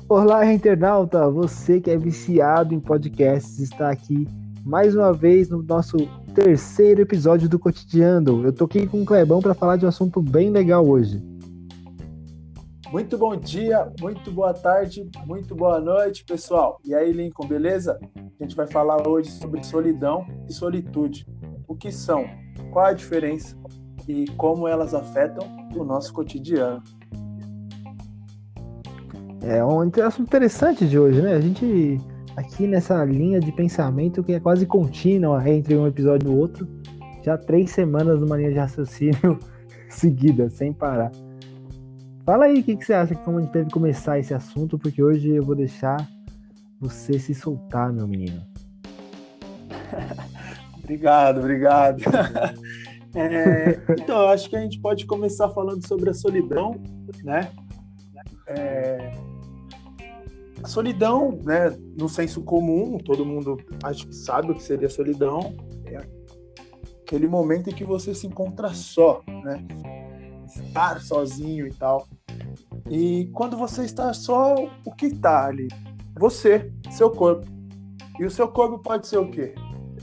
Olá, internauta! Você que é viciado em podcasts está aqui mais uma vez no nosso terceiro episódio do Cotidiano. Eu tô aqui com o Clebão para falar de um assunto bem legal hoje. Muito bom dia, muito boa tarde, muito boa noite, pessoal. E aí, Lincoln, beleza? A gente vai falar hoje sobre solidão e solitude. O que são? Qual a diferença? E como elas afetam o nosso cotidiano. É um assunto interessante de hoje, né? A gente aqui nessa linha de pensamento que é quase contínua entre um episódio e o outro, já 3 semanas numa linha de raciocínio seguida, sem parar. Fala aí o que você acha que como a gente deve começar esse assunto, porque hoje eu vou deixar você se soltar, meu menino. Obrigado. Então, eu acho que a gente pode começar falando sobre a solidão, né? A solidão, né, no senso comum, todo mundo acho que sabe o que seria solidão, é aquele momento em que você se encontra só, né? Estar sozinho e tal. E quando você está só, o que está ali? Você, seu corpo. E o seu corpo pode ser o quê?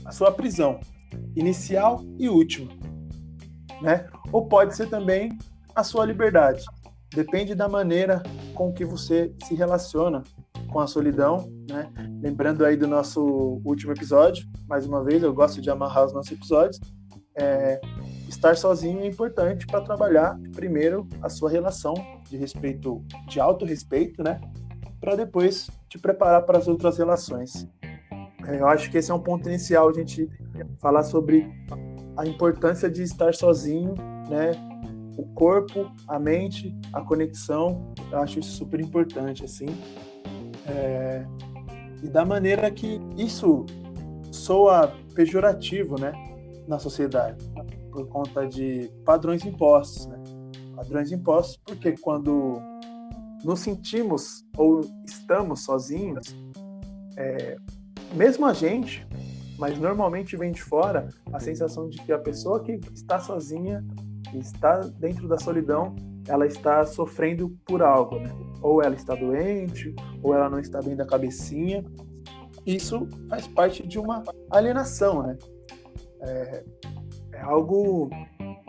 A sua prisão, inicial e última, né? Ou pode ser também a sua liberdade. Depende da maneira com que você se relaciona com a solidão, né? Lembrando aí do nosso último episódio, mais uma vez, eu gosto de amarrar os nossos episódios. Estar sozinho é importante para trabalhar primeiro a sua relação de respeito, de autorrespeito, né? Para depois te preparar para as outras relações. Eu acho que esse é um ponto inicial, a gente falar sobre a importância de estar sozinho, né? O corpo, a mente, a conexão, eu acho isso super importante, assim. E da maneira que isso soa pejorativo, né? Na sociedade, por conta de padrões impostos, né? Padrões impostos porque quando nos sentimos ou estamos sozinhos, mesmo a gente, mas normalmente vem de fora a sensação de que a pessoa que está sozinha, que está dentro da solidão, ela está sofrendo por algo, né? Ou ela está doente, ou ela não está bem da cabecinha. Isso faz parte de uma alienação, né? É algo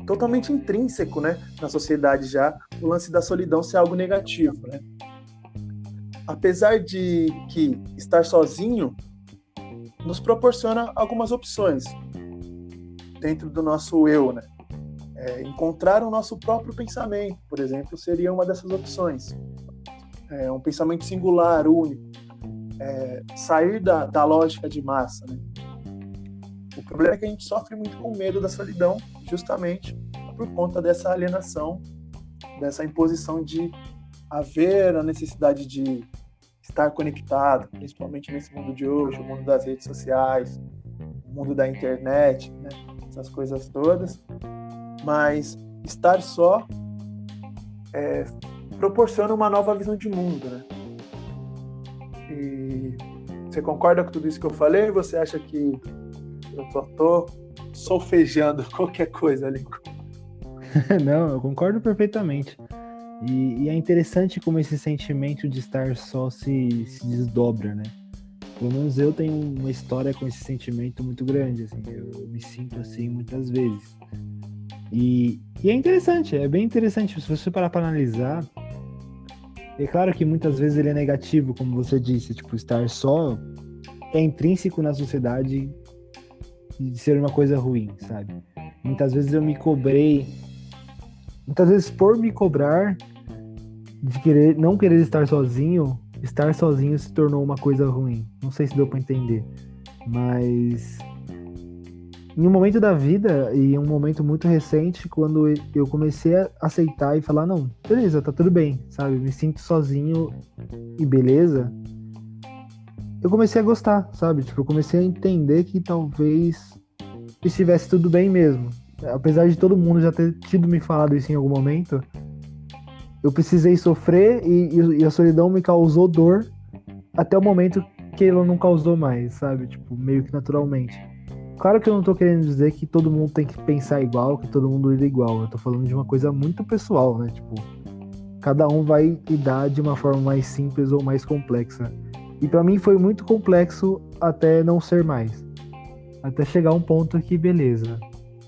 totalmente intrínseco, né, na sociedade já, o lance da solidão ser algo negativo, né? Apesar de que estar sozinho nos proporciona algumas opções dentro do nosso eu, né? Encontrar o nosso próprio pensamento, por exemplo, seria uma dessas opções. Um pensamento singular, único. Sair da lógica de massa, né? O problema é que a gente sofre muito com medo da solidão, justamente por conta dessa alienação, dessa imposição de haver a necessidade de estar conectado, principalmente nesse mundo de hoje, o mundo das redes sociais, o mundo da internet, né? Essas coisas todas. Mas estar só proporciona uma nova visão de mundo, né? E você concorda com tudo isso que eu falei? Você acha que eu só tô solfejando qualquer coisa ali? Não, eu concordo perfeitamente. E é interessante como esse sentimento de estar só se desdobra, né? Pelo menos eu tenho uma história com esse sentimento muito grande, assim. Eu me sinto assim muitas vezes. E é interessante, é bem interessante. Se você parar para analisar, é claro que muitas vezes ele é negativo, como você disse, tipo, estar só é intrínseco na sociedade de ser uma coisa ruim, sabe? Muitas vezes eu me cobrei, muitas vezes por me cobrar de não querer estar sozinho se tornou uma coisa ruim. Não sei se deu pra entender, mas em um momento da vida, e em um momento muito recente, quando eu comecei a aceitar e falar, não, beleza, tá tudo bem, sabe? Me sinto sozinho e beleza. Eu comecei a gostar, sabe? Tipo, eu comecei a entender que talvez estivesse tudo bem mesmo. Apesar de todo mundo já ter tido me falado isso em algum momento, eu precisei sofrer e a solidão me causou dor até o momento que ela não causou mais, sabe? Tipo, meio que naturalmente. Claro que eu não tô querendo dizer que todo mundo tem que pensar igual, que todo mundo lida igual. Eu tô falando de uma coisa muito pessoal, né? Tipo, Cada um vai lidar de uma forma mais simples ou mais complexa. E para mim foi muito complexo até não ser mais. Até chegar a um ponto que, beleza,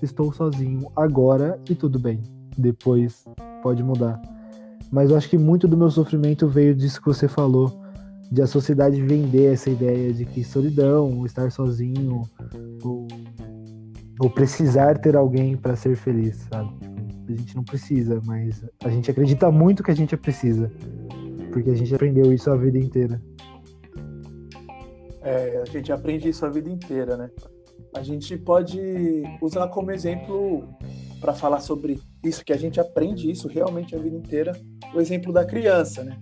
estou sozinho agora e tudo bem. Depois pode mudar. Mas eu acho que muito do meu sofrimento veio disso que você falou, de a sociedade vender essa ideia de que solidão, estar sozinho, ou precisar ter alguém para ser feliz, sabe? A gente não precisa, mas a gente acredita muito que a gente precisa, porque a gente aprendeu isso a vida inteira. A gente aprende isso a vida inteira, né? A gente pode usar como exemplo para falar sobre isso, que a gente aprende isso realmente a vida inteira, o exemplo da criança, né?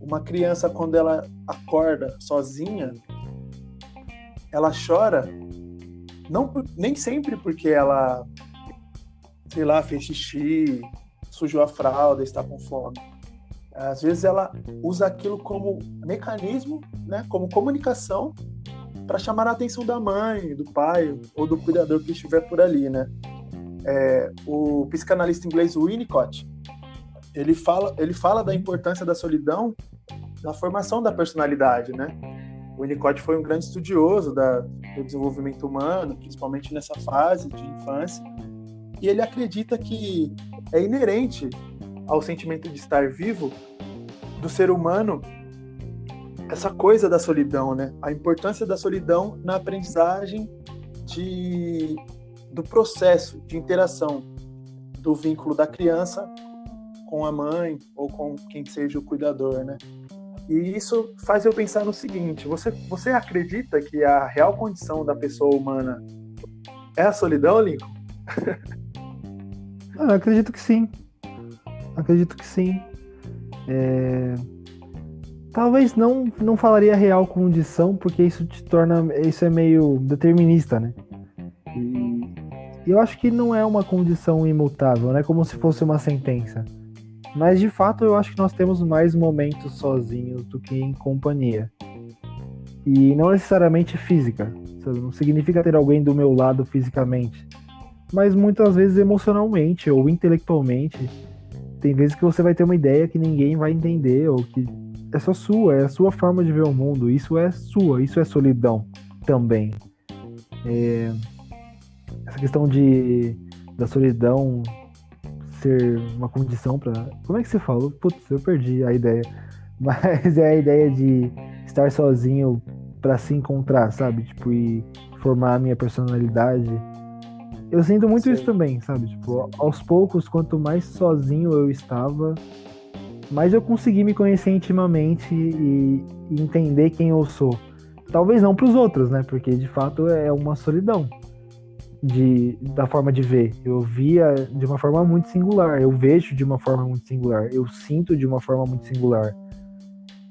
Uma criança, quando ela acorda sozinha, ela chora, nem sempre porque ela, sei lá, fez xixi, sujou a fralda, está com fome. Às vezes ela usa aquilo como mecanismo, né, como comunicação, para chamar a atenção da mãe, do pai ou do cuidador que estiver por ali, né? O psicanalista inglês Winnicott, ele fala da importância da solidão na formação da personalidade, né? O Winnicott foi um grande estudioso do desenvolvimento humano, principalmente nessa fase de infância, e ele acredita que é inerente ao sentimento de estar vivo do ser humano essa coisa da solidão, né? A importância da solidão na aprendizagem do processo de interação do vínculo da criança com a mãe ou com quem seja o cuidador, né? E isso faz eu pensar no seguinte: você acredita que a real condição da pessoa humana é a solidão, Lincoln? Eu acredito que sim. Acredito que sim. Talvez não falaria real condição, porque isso é meio determinista, né? E eu acho que não é uma condição imutável, não é como se fosse uma sentença. Mas de fato eu acho que nós temos mais momentos sozinhos do que em companhia. E não necessariamente física, sabe? Não significa ter alguém do meu lado fisicamente, mas muitas vezes emocionalmente ou intelectualmente. Tem vezes que você vai ter uma ideia que ninguém vai entender, ou que é só sua, é a sua forma de ver o mundo. Isso é solidão também. Essa questão da solidão ser uma condição para... Como é que você falou? Putz, eu perdi a ideia. Mas é a ideia de estar sozinho para se encontrar, sabe? Tipo, e formar a minha personalidade. Eu sinto muito isso também, sabe? Tipo, aos poucos, quanto mais sozinho eu estava, mais eu consegui me conhecer intimamente e entender quem eu sou. Talvez não pros outros, né? Porque de fato é uma solidão da forma de ver. Eu via de uma forma muito singular, eu vejo de uma forma muito singular, eu sinto de uma forma muito singular.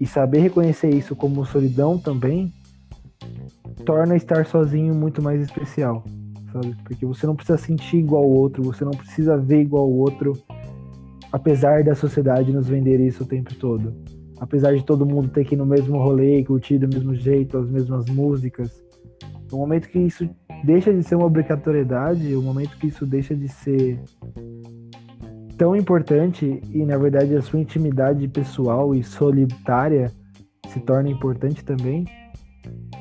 E saber reconhecer isso como solidão também torna estar sozinho muito mais especial, sabe? Porque você não precisa sentir igual ao outro, você não precisa ver igual ao outro, apesar da sociedade nos vender isso o tempo todo. Apesar de todo mundo ter que ir no mesmo rolê, curtir do mesmo jeito, as mesmas músicas. No momento que isso deixa de ser uma obrigatoriedade, o momento que isso deixa de ser tão importante e, na verdade, a sua intimidade pessoal e solitária se torna importante também,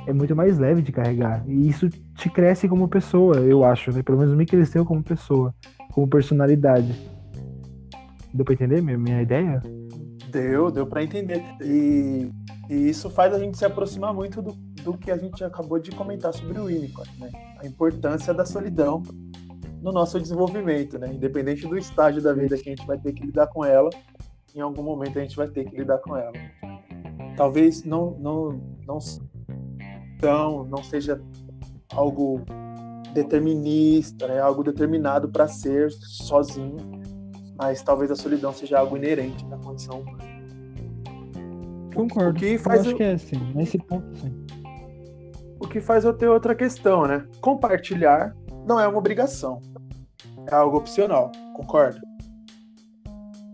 é muito mais leve de carregar. E isso te cresce como pessoa, eu acho, né? Pelo menos me cresceu como pessoa, como personalidade. Deu pra entender minha ideia? Deu pra entender. E isso faz a gente se aproximar muito do que a gente acabou de comentar sobre o Winnicott, né? A importância da solidão no nosso desenvolvimento, né? Independente do estágio da vida que a gente vai ter que lidar com ela, em algum momento a gente vai ter que lidar com ela. Talvez não seja algo determinista, né? Algo determinado para ser sozinho, mas talvez a solidão seja algo inerente na condição humana. Concordo. Eu acho que é assim, nesse ponto sim. O que faz eu ter outra questão, né? Compartilhar não é uma obrigação. É algo opcional. Concorda?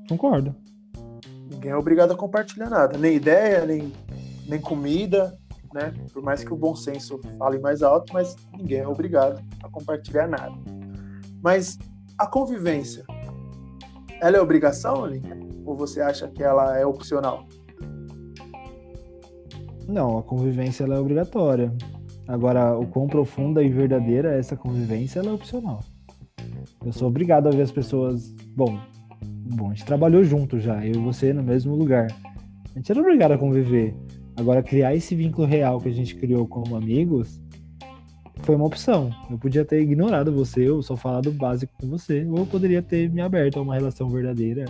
Concordo. Ninguém é obrigado a compartilhar nada. Nem ideia, nem comida, né? Por mais que o bom senso fale mais alto, mas ninguém é obrigado a compartilhar nada. Mas a convivência ela é obrigação, Lin? Ou você acha que ela é opcional? Não, a convivência ela é obrigatória. Agora, o quão profunda e verdadeira é essa convivência, ela é opcional. Eu sou obrigado a ver as pessoas... Bom, a gente trabalhou junto já, eu e você no mesmo lugar. A gente era obrigado a conviver. Agora, criar esse vínculo real que a gente criou como amigos foi uma opção. Eu podia ter ignorado você, ou só falado o básico com você, ou eu poderia ter me aberto a uma relação verdadeira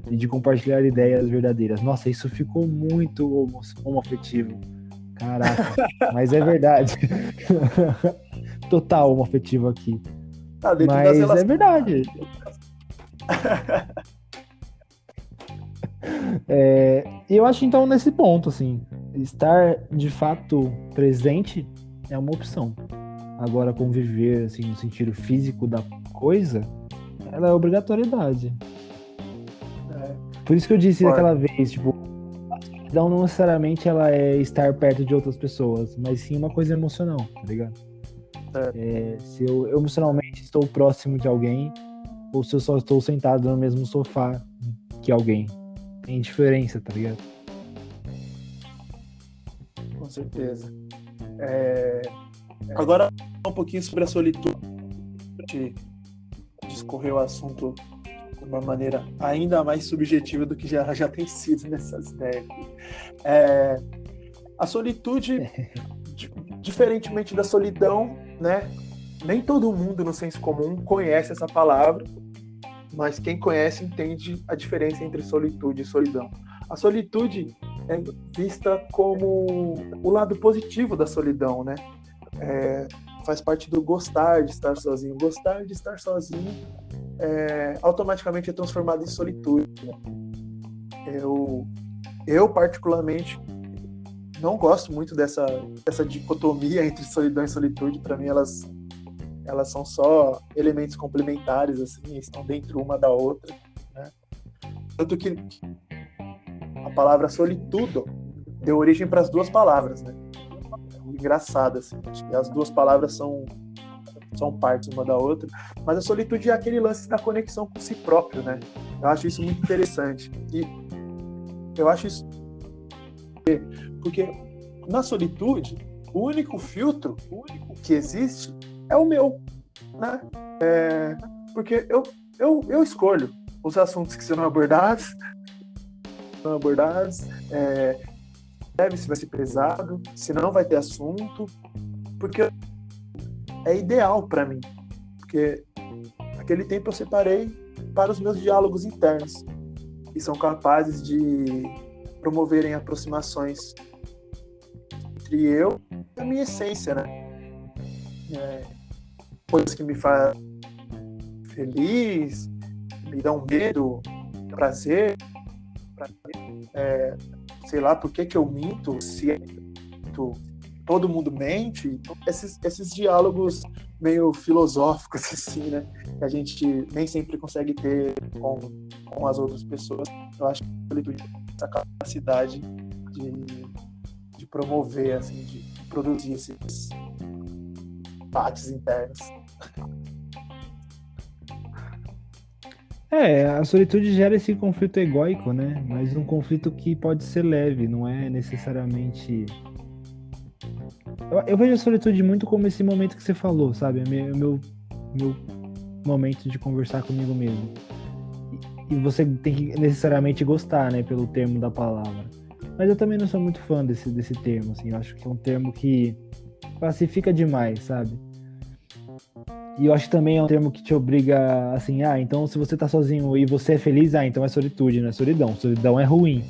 e de compartilhar ideias verdadeiras. Nossa, isso ficou muito homoafetivo. Caraca, mas é verdade. Total homoafetivo aqui. Mas é verdade. Eu acho, então, nesse ponto, assim, estar de fato presente é uma opção. Agora, conviver, assim, no sentido físico da coisa, ela é obrigatoriedade. Por isso que eu disse aquela vez, tipo, a solidão não necessariamente ela é estar perto de outras pessoas, mas sim uma coisa emocional, tá ligado? Se eu emocionalmente estou próximo de alguém, ou se eu só estou sentado no mesmo sofá que alguém. Tem diferença, tá ligado? Com certeza. Agora, um pouquinho sobre a solitude. Discorrer o assunto de uma maneira ainda mais subjetiva do que já tem sido nessas ideias. A solitude, diferentemente da solidão, né? Nem todo mundo, no senso comum, conhece essa palavra, mas quem conhece entende a diferença entre solitude e solidão. A solitude é vista como o lado positivo da solidão, né? Faz parte do gostar de estar sozinho. Gostar de estar sozinho automaticamente é transformado em solitude, né? Eu particularmente não gosto muito dessa dicotomia entre solidão e solitude. Para mim elas são só elementos complementares, assim, estão dentro uma da outra, né? Tanto que a palavra solitudo deu origem para as duas palavras, né? Engraçado, assim, acho que as duas palavras são partes uma da outra, mas a solitude é aquele lance da conexão com si próprio, né? Eu acho isso muito interessante. E eu acho isso porque na solitude o único filtro que existe é o meu, né? Porque eu escolho os assuntos que serão abordados, se vai ser pesado, se não vai ter assunto, porque é ideal para mim, porque naquele tempo eu separei para os meus diálogos internos, que são capazes de promoverem aproximações entre eu e a minha essência, né? Coisas que me fazem feliz, me dão medo, prazer, sei lá, por que eu minto, se todo mundo mente, esses diálogos meio filosóficos, assim, né, que a gente nem sempre consegue ter com as outras pessoas. Eu acho que ele tem essa capacidade de promover, assim, de produzir esses debates internos. A solitude gera esse conflito egóico, né? Mas um conflito que pode ser leve, não é necessariamente... Eu vejo a solitude muito como esse momento que você falou, sabe? O meu momento de conversar comigo mesmo. E você tem que necessariamente gostar, né? Pelo termo da palavra. Mas eu também não sou muito fã desse termo, assim. Eu acho que é um termo que classifica demais, sabe? E eu acho que também é um termo que te obriga, assim, então se você tá sozinho e você é feliz, então é solitude, não é solidão. Solidão é ruim,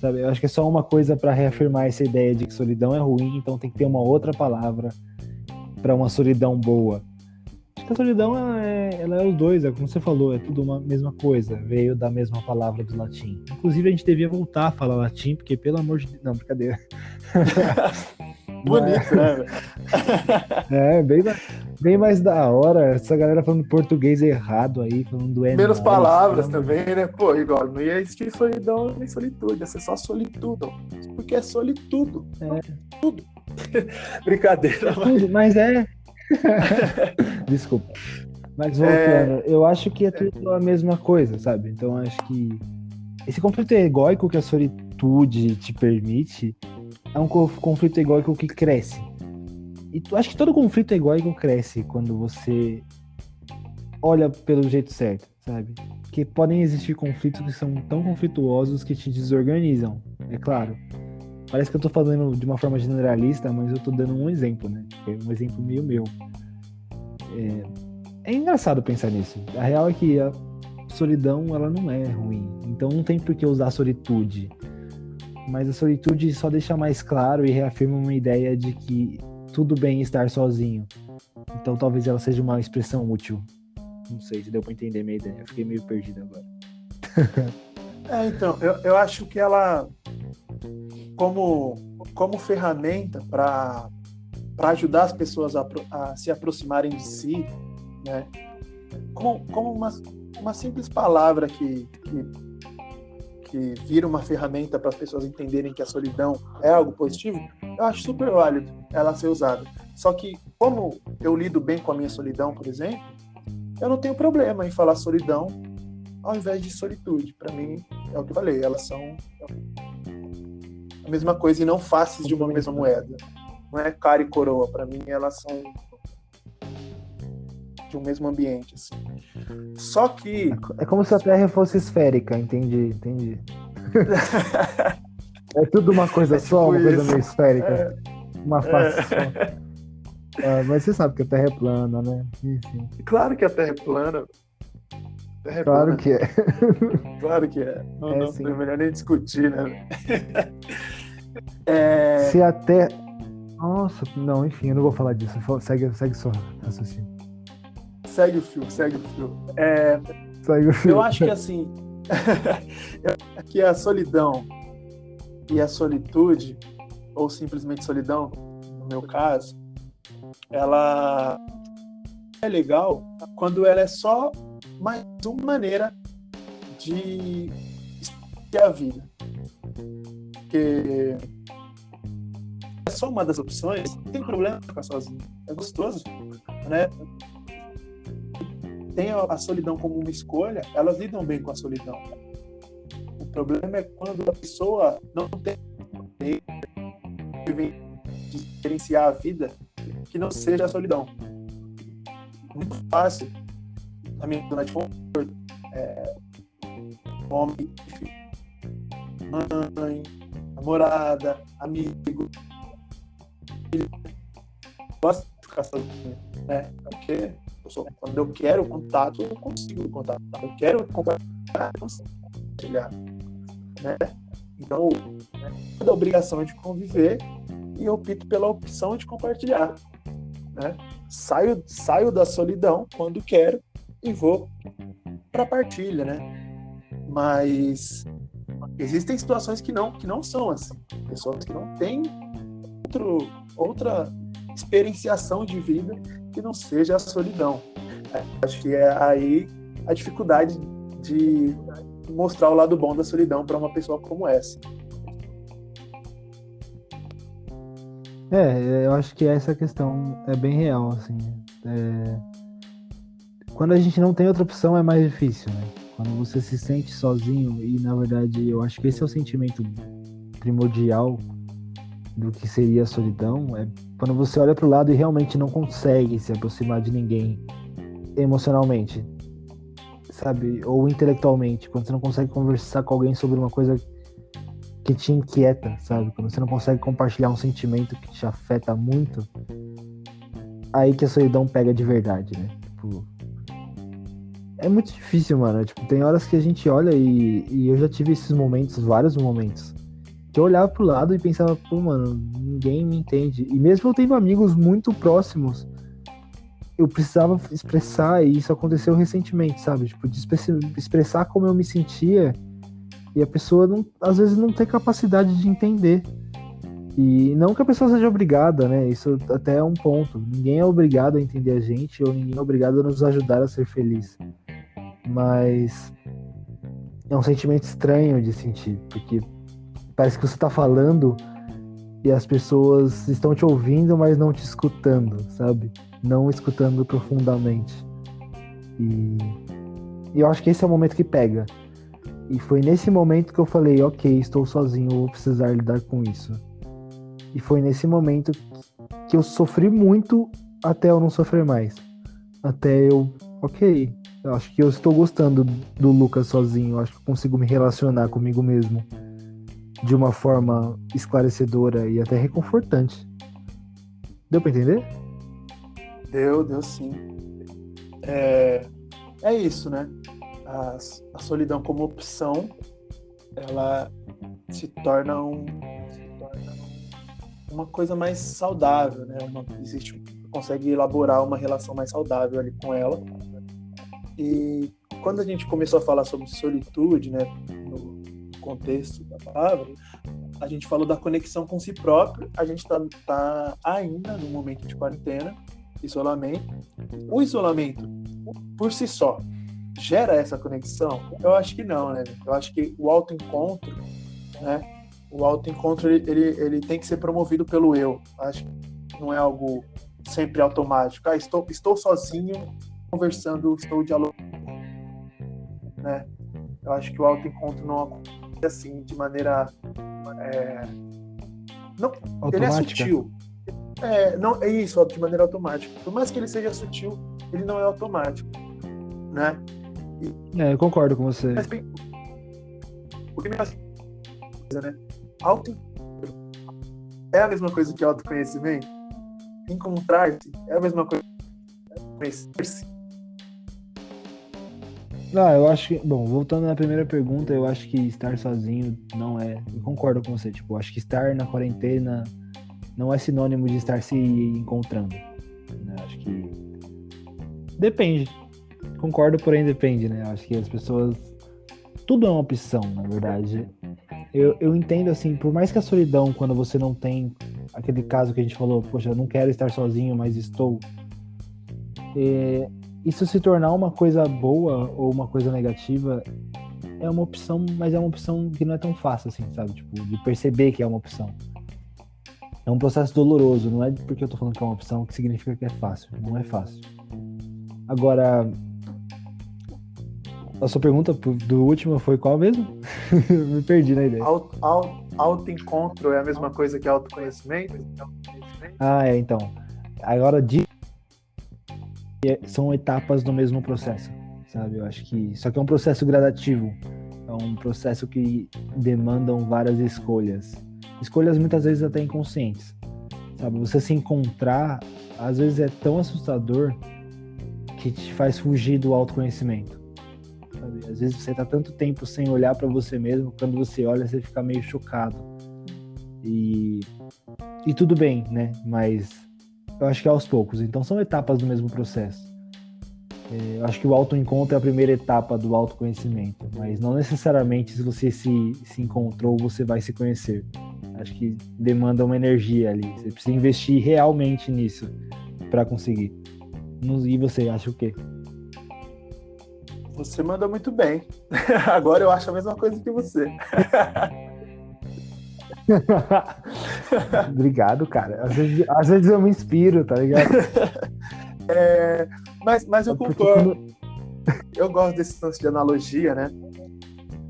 sabe? Eu acho que é só uma coisa para reafirmar essa ideia de que solidão é ruim, então tem que ter uma outra palavra para uma solidão boa. Acho que a solidão, ela é os dois, como você falou, é tudo uma mesma coisa, veio da mesma palavra do latim. Inclusive a gente devia voltar a falar latim, porque pelo amor de Deus... Não, brincadeira. Bonito, né? Bem mais da hora. Essa galera falando português errado aí, falando menos palavras também, né? Pô, igual, não ia existir solidão nem solitude, ia ser só solitudo. Porque é solitudo. Tudo. Brincadeira. Tudo, mas Desculpa. Mas voltando, eu acho que é tudo a mesma coisa, sabe? Então eu acho que esse conflito egóico que a solitude te permite é um conflito egóico que cresce. E acho que todo conflito egóico cresce quando você olha pelo jeito certo, sabe? Porque podem existir conflitos que são tão conflituosos que te desorganizam, é claro. Parece que eu tô falando de uma forma generalista, mas eu tô dando um exemplo, né? É um exemplo meio meu. É engraçado pensar nisso. A real é que a solidão, ela não é ruim. Então não tem por que usar a solitude. Mas a solitude só deixa mais claro e reafirma uma ideia de que tudo bem estar sozinho. Então talvez ela seja uma expressão útil. Não sei se deu pra entender a minha ideia. Eu fiquei meio perdido agora. Então, eu acho que ela, como ferramenta para ajudar as pessoas a se aproximarem de si, né? Como uma simples palavra que vira uma ferramenta para as pessoas entenderem que a solidão é algo positivo, eu acho super válido ela ser usada. Só que, como eu lido bem com a minha solidão, por exemplo, eu não tenho problema em falar solidão ao invés de solitude. Para mim, é o que eu falei, elas são a mesma coisa e não faces de uma mesma moeda. Não é cara e coroa. Para mim, elas são de um mesmo ambiente, assim. Só que... É como se a Terra fosse esférica, entendi. É tudo uma coisa só, uma coisa meio esférica. Uma face só. Mas você sabe que a Terra é plana, né? Enfim. Claro que a Terra é plana. Claro que é. Claro que é. Não é melhor nem discutir, né? Se a Terra... Nossa, não, enfim, eu não vou falar disso. Segue só raciocínio. Segue o fio. Segue o fio. Eu acho que assim, que a solidão e a solitude, ou simplesmente solidão, no meu caso, ela é legal quando ela é só mais uma maneira de ter a vida. Porque é só uma das opções, não tem problema ficar sozinho. É gostoso, né? Tem a solidão como uma escolha, elas lidam bem com a solidão. O problema é quando a pessoa não tem de experienciar a vida que não seja a solidão. Muito fácil, na minha zona de conforto, homem, mãe, namorada, amigo, gosta de ficar sozinho, né? Porque quando eu quero contato, eu consigo contato. Quando eu quero compartilhar, eu consigo compartilhar, né? Então, é da obrigação de conviver e eu opto pela opção de compartilhar, né? Saio da solidão quando quero e vou para a partilha, né? Mas existem situações que não são assim. Pessoas que não têm outra experienciação de vida que não seja a solidão. Acho que é aí a dificuldade de mostrar o lado bom da solidão para uma pessoa como essa. Eu acho que essa questão é bem real, assim. Quando a gente não tem outra opção é mais difícil, né? Quando você se sente sozinho, e na verdade eu acho que esse é o sentimento primordial do que seria a solidão, é quando você olha pro lado e realmente não consegue se aproximar de ninguém emocionalmente, sabe? Ou intelectualmente, quando você não consegue conversar com alguém sobre uma coisa que te inquieta, sabe? Quando você não consegue compartilhar um sentimento que te afeta muito, aí que a solidão pega de verdade, né? Tipo, é muito difícil, mano. Tipo, tem horas que a gente olha e eu já tive esses momentos, vários momentos, que eu olhava pro lado e pensava, pô, mano, ninguém me entende. E mesmo eu tendo amigos muito próximos, eu precisava expressar, e isso aconteceu recentemente, sabe? Tipo, de expressar como eu me sentia, e a pessoa, às vezes, não tem capacidade de entender. E não que a pessoa seja obrigada, né? Isso até é um ponto. Ninguém é obrigado a entender a gente, ou ninguém é obrigado a nos ajudar a ser feliz. Mas é um sentimento estranho de sentir, porque parece que você tá falando e as pessoas estão te ouvindo, mas não te escutando, sabe? Não escutando profundamente. E eu acho que esse é o momento que pega. E foi nesse momento que eu falei, ok, estou sozinho, vou precisar lidar com isso. E foi nesse momento que eu sofri muito até eu não sofrer mais. Até eu, ok, eu acho que eu estou gostando do Lucas sozinho, eu acho que eu consigo me relacionar comigo mesmo de uma forma esclarecedora e até reconfortante. Deu pra entender? Deu sim. É isso, né? A solidão como opção, ela se torna uma coisa mais saudável, né? Consegue elaborar uma relação mais saudável ali com ela. E quando a gente começou a falar sobre solitude, né, no contexto da palavra, a gente falou da conexão com si próprio. A gente tá ainda no momento de quarentena, isolamento. O isolamento, por si só, gera essa conexão? Eu acho que não, né? Eu acho que o autoencontro, né? O autoencontro, ele tem que ser promovido pelo eu. Acho que não é algo sempre automático. Estou sozinho, conversando, estou dialogando, né? Eu acho que o autoencontro não acontece assim, de maneira... Não, ele é sutil. Não, é isso, de maneira automática. Por mais que ele seja sutil, ele não é automático, né? Eu concordo com você. Mas bem, o que me faz né? Autoencontro é a mesma coisa que autoconhecimento? Encontrar-se é a mesma coisa que conhecer-se? Eu acho que, bom, voltando na primeira pergunta, eu acho que estar sozinho não é. Eu concordo com você, tipo, eu acho que estar na quarentena não é sinônimo de estar se encontrando, né? Acho que depende. Concordo, porém depende, né? Acho que as pessoas... Tudo é uma opção, na verdade. Eu entendo, assim, por mais que a solidão, quando você não tem aquele caso que a gente falou, poxa, eu não quero estar sozinho, mas estou... Isso se tornar uma coisa boa ou uma coisa negativa é uma opção, mas é uma opção que não é tão fácil, assim, sabe? Tipo, de perceber que é uma opção. É um processo doloroso, não é porque eu tô falando que é uma opção que significa que é fácil. Não é fácil. Agora... A sua pergunta do último foi qual mesmo? Me perdi na ideia. Autoencontro é a mesma coisa que autoconhecimento? Então. Agora, são etapas do mesmo processo, sabe? Eu acho que... Só que é um processo gradativo. É um processo que demandam várias escolhas. Escolhas muitas vezes até inconscientes, sabe? Você se encontrar, às vezes é tão assustador que te faz fugir do autoconhecimento. Sabe? Às vezes você tá tanto tempo sem olhar para você mesmo, quando você olha você fica meio chocado. E tudo bem, né? Mas eu acho que é aos poucos. Então são etapas do mesmo processo. Eu acho que o autoencontro é a primeira etapa do autoconhecimento, mas não necessariamente se você se encontrou você vai se conhecer. Acho que demanda uma energia ali. Você precisa investir realmente nisso para conseguir. E você acha o quê? Você manda muito bem. Agora eu acho a mesma coisa que você. Obrigado, cara. Às vezes eu me inspiro, tá ligado? Mas eu concordo. Eu gosto desse lance de analogia, né?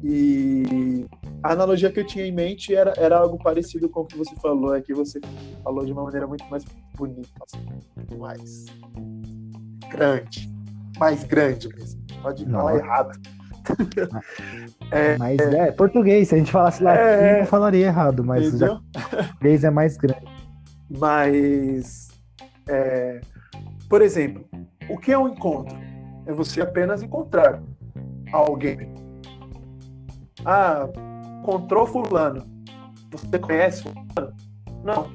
E a analogia que eu tinha em mente era algo parecido com o que você falou. É que você falou de uma maneira muito mais bonita, assim, mais grande mesmo. Pode falar errado. Mas português, se a gente falasse latim, eu falaria errado, mas já, português é mais grande. Mas, por exemplo, o que é um encontro? É você apenas encontrar alguém. Encontrou fulano. Você conhece fulano? Não.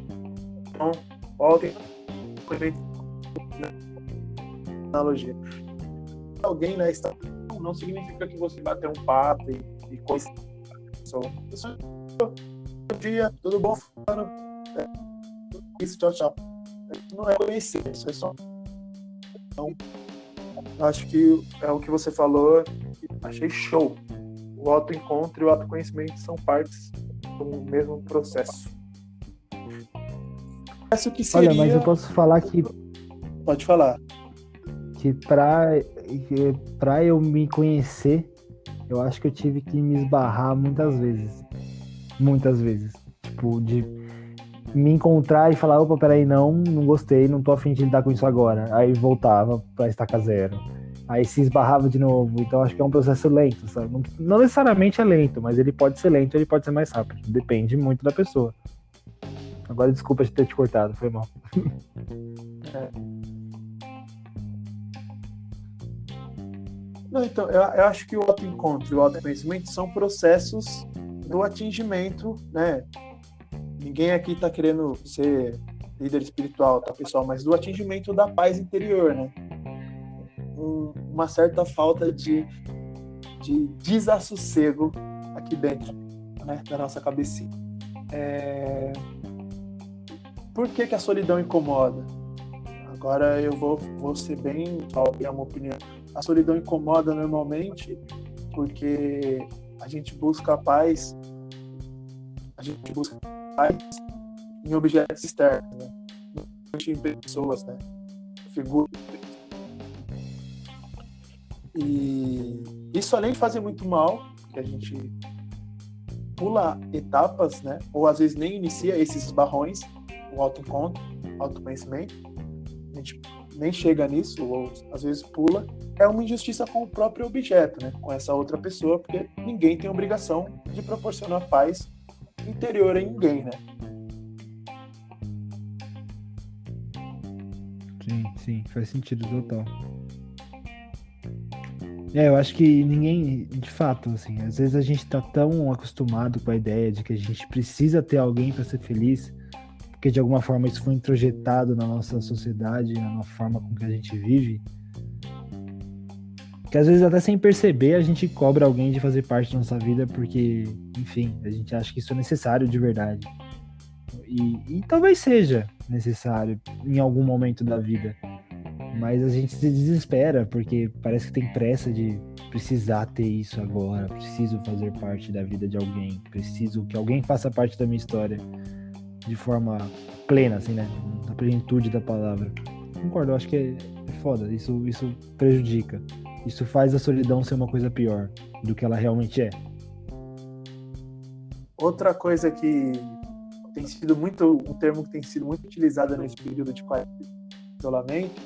Então, voltem analogia. Alguém na estação não significa que você bateu um papo e coisa. Bom dia, tudo bom, fulano? Isso, tchau. Não é conhecer, isso é só. Então, acho que é o que você falou, achei show. O autoencontro e o autoconhecimento são partes do mesmo processo. Isso que seria... Olha, mas eu posso falar que... Pode falar. Que para pra eu me conhecer, eu acho que eu tive que me esbarrar muitas vezes. Muitas vezes. Tipo, de me encontrar e falar, opa, peraí, não gostei, não tô a fim de lidar com isso agora. Aí voltava pra estaca zero. Aí se esbarrava de novo. Então acho que é um processo lento, sabe? Não necessariamente é lento, mas ele pode ser lento, ele pode ser mais rápido. Depende muito da pessoa. Agora desculpa de ter te cortado, foi mal. Não, então, eu acho que o autoencontro e o autoconhecimento são processos do atingimento, né? Ninguém aqui está querendo ser líder espiritual, tá, pessoal? Mas do atingimento da paz interior, né? Uma certa falta de desassossego aqui dentro, né? Da nossa cabecinha. Por que a solidão incomoda? Agora eu vou ser bem, é uma opinião. A solidão incomoda normalmente porque a gente busca a paz em objetos externos, né? Em pessoas, né? Figuras. E isso, além de fazer muito mal, que a gente pula etapas, né? Ou às vezes nem inicia esses barrões, o autoencontro, autoconhecimento, a gente nem chega nisso, ou às vezes pula, é uma injustiça com o próprio objeto, né? Com essa outra pessoa, porque ninguém tem obrigação de proporcionar paz interior a ninguém, né? Sim, faz sentido total. Eu acho que ninguém, de fato, assim, às vezes a gente tá tão acostumado com a ideia de que a gente precisa ter alguém para ser feliz, porque de alguma forma isso foi introjetado na nossa sociedade, na forma com que a gente vive, que às vezes até sem perceber a gente cobra alguém de fazer parte da nossa vida porque, enfim, a gente acha que isso é necessário de verdade. E talvez seja necessário em algum momento da vida, mas a gente se desespera porque parece que tem pressa de precisar ter isso agora, preciso fazer parte da vida de alguém, preciso que alguém faça parte da minha história de forma plena, assim, né? Na plenitude da palavra. Concordo, eu acho que é foda, isso prejudica. Isso faz a solidão ser uma coisa pior do que ela realmente é. Outra coisa que tem sido um termo que tem sido muito utilizado nesse período de isolamento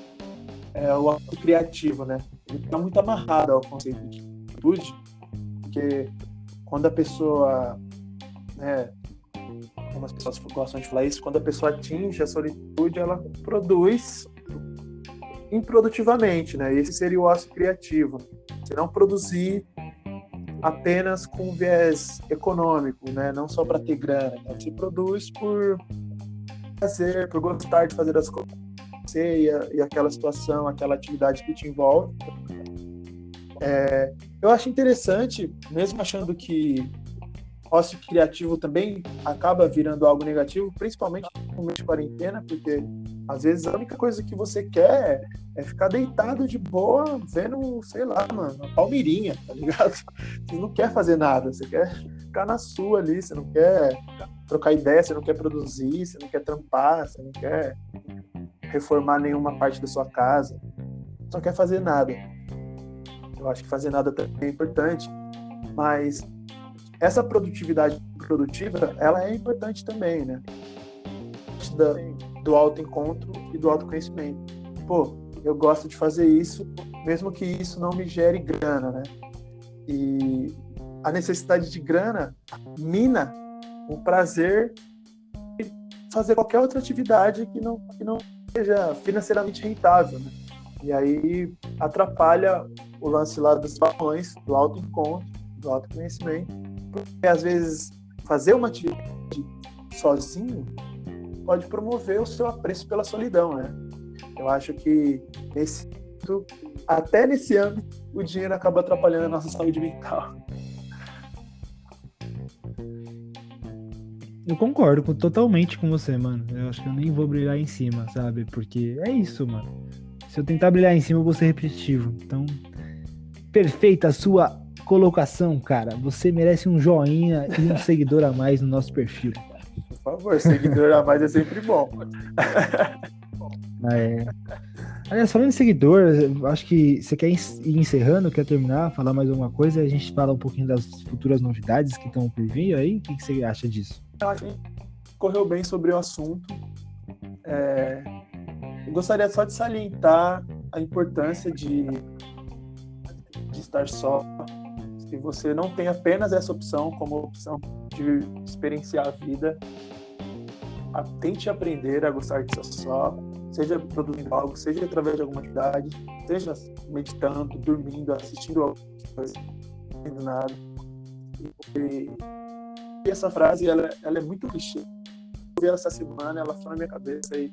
é o auto criativo, né? Ele está muito amarrado ao conceito de solitude, porque quando a pessoa, né, como as pessoas gostam de falar isso, quando a pessoa atinge a solitude, ela produz improdutivamente, né? Esse seria o ócio criativo. Você não produzir apenas com viés econômico, né? Não só para ter grana. Você produz por fazer, por gostar de fazer as coisas e aquela situação, aquela atividade que te envolve. Eu acho interessante, mesmo achando que ócio criativo também acaba virando algo negativo, principalmente no momento de quarentena, porque às vezes a única coisa que você quer é ficar deitado de boa, vendo, sei lá, mano, uma palmeirinha, tá ligado? Você não quer fazer nada, você quer ficar na sua ali, você não quer trocar ideia, você não quer produzir, você não quer trampar, você não quer reformar nenhuma parte da sua casa, você não quer fazer nada. Eu acho que fazer nada também é importante, mas essa produtividade produtiva, ela é importante também, né? Do autoencontro e do autoconhecimento. Pô, eu gosto de fazer isso, mesmo que isso não me gere grana, né? E a necessidade de grana mina o prazer de fazer qualquer outra atividade que não seja financeiramente rentável, né? E aí atrapalha o lance lá dos balões, do autoencontro, do autoconhecimento, porque às vezes fazer uma atividade sozinho pode promover o seu apreço pela solidão, né? Eu acho que até nesse âmbito o dinheiro acaba atrapalhando a nossa saúde mental. Eu concordo totalmente com você, mano. Eu acho que eu nem vou brilhar em cima, sabe? Porque é isso, mano. Se eu tentar brilhar em cima, eu vou ser repetitivo. Então, perfeita a sua colocação, cara. Você merece um joinha e um seguidor a mais no nosso perfil. Por favor, seguidor a mais é sempre bom. Aliás, falando em seguidor, eu acho que você quer ir encerrando, quer terminar, falar mais alguma coisa, e a gente fala um pouquinho das futuras novidades que estão por vir aí? O que você acha disso? Eu acho que correu bem sobre o assunto. Eu gostaria só de salientar a importância de estar só. Se você não tem apenas essa opção como opção de experienciar a vida, tente aprender a gostar de estar só, seja produzindo algo, seja através de alguma atividade, seja meditando, dormindo, assistindo alguma coisa, não fazendo nada. E essa frase, ela é muito clichê. Eu vi ela essa semana, ela foi na minha cabeça e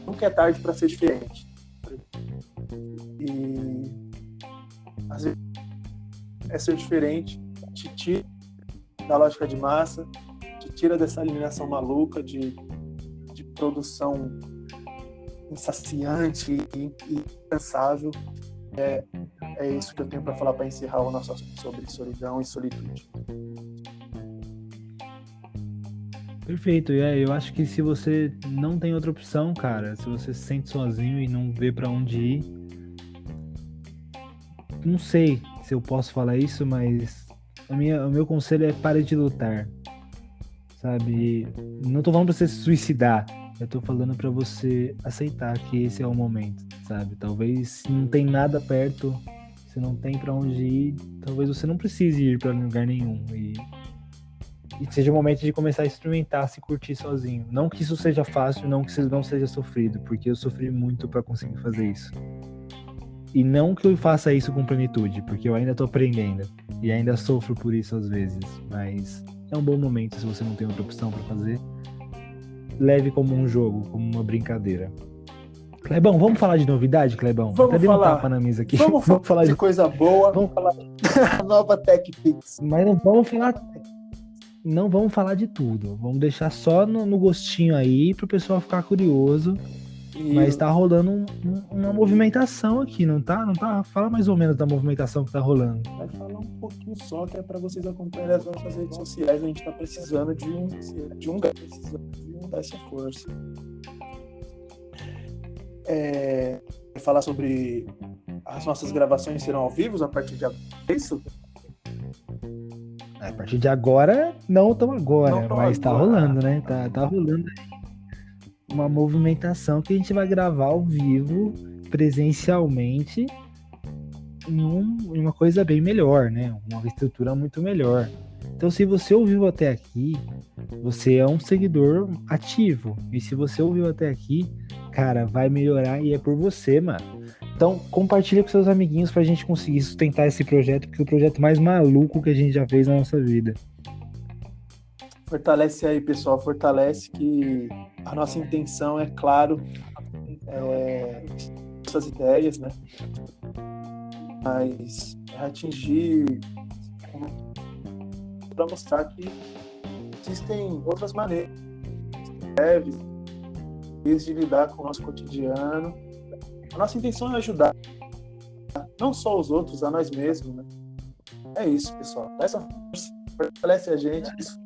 nunca é tarde para ser diferente. E às vezes ser diferente te tira da lógica de massa, te tira dessa eliminação maluca de produção insaciante e incansável. É isso que eu tenho para falar para encerrar o nosso assunto sobre solidão e solitude. Perfeito, eu acho que se você não tem outra opção, cara, se você se sente sozinho e não vê pra onde ir, não sei se eu posso falar isso, mas o meu conselho é pare de lutar, sabe? Não tô falando pra você se suicidar, eu tô falando pra você aceitar que esse é o momento, sabe? Talvez se não tem nada perto, se não tem pra onde ir, talvez você não precise ir pra lugar nenhum e seja o momento de começar a experimentar, se curtir sozinho. Não que isso seja fácil, não que isso não seja sofrido, porque eu sofri muito pra conseguir fazer isso. E não que eu faça isso com plenitude, porque eu ainda tô aprendendo e ainda sofro por isso às vezes, mas é um bom momento se você não tem outra opção pra fazer. Leve como um jogo, como uma brincadeira. Clebão, vamos falar de novidade, Clebão? Vamos Até dei um falar. tapa na mesa aqui. Vamos falar de coisa boa. Vamos falar A nova TechPix. Mas não vamos falar de tudo. Vamos deixar só no gostinho aí pro pessoal ficar curioso. Mas tá rolando uma movimentação aqui, não tá? Não tá? Fala mais ou menos da movimentação que tá rolando. Vai falar um pouquinho só, que é para vocês acompanharem as nossas redes sociais. A gente tá precisando de essa força. Falar sobre as nossas gravações serão ao vivo a partir de agora. É isso? A partir de agora, não tão agora, mas tá rolando, né? Tá rolando uma movimentação que a gente vai gravar ao vivo, presencialmente, em uma coisa bem melhor, né? Uma estrutura muito melhor. Então, se você ouviu até aqui, você é um seguidor ativo. E se você ouviu até aqui, cara, vai melhorar e é por você, mano. Então, compartilha com seus amiguinhos pra gente conseguir sustentar esse projeto, porque é o projeto mais maluco que a gente já fez na nossa vida. Fortalece aí, pessoal. Fortalece, que a nossa intenção é, claro, essas ideias, né? Mas atingir para mostrar que existem outras maneiras de lidar com o nosso cotidiano. A nossa intenção é ajudar não só os outros, a nós mesmos, né? É isso, pessoal. Dá essa força, fortalece a gente. Se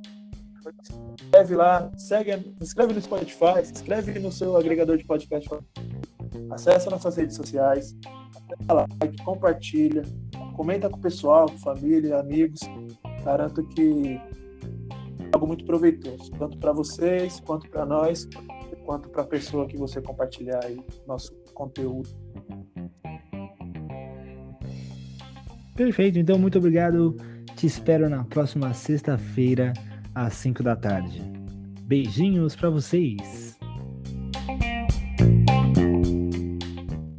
inscreve lá, se inscreve no Spotify, se inscreve no seu agregador de podcast. Acesse nossas redes sociais, dá like, compartilha, comenta com o pessoal, com família, amigos. Garanto que é algo muito proveitoso, tanto para vocês, quanto para nós, quanto para a pessoa que você compartilhar aí nosso conteúdo. Perfeito, então muito obrigado. Te espero na próxima sexta-feira, às 5 da tarde. Beijinhos para vocês.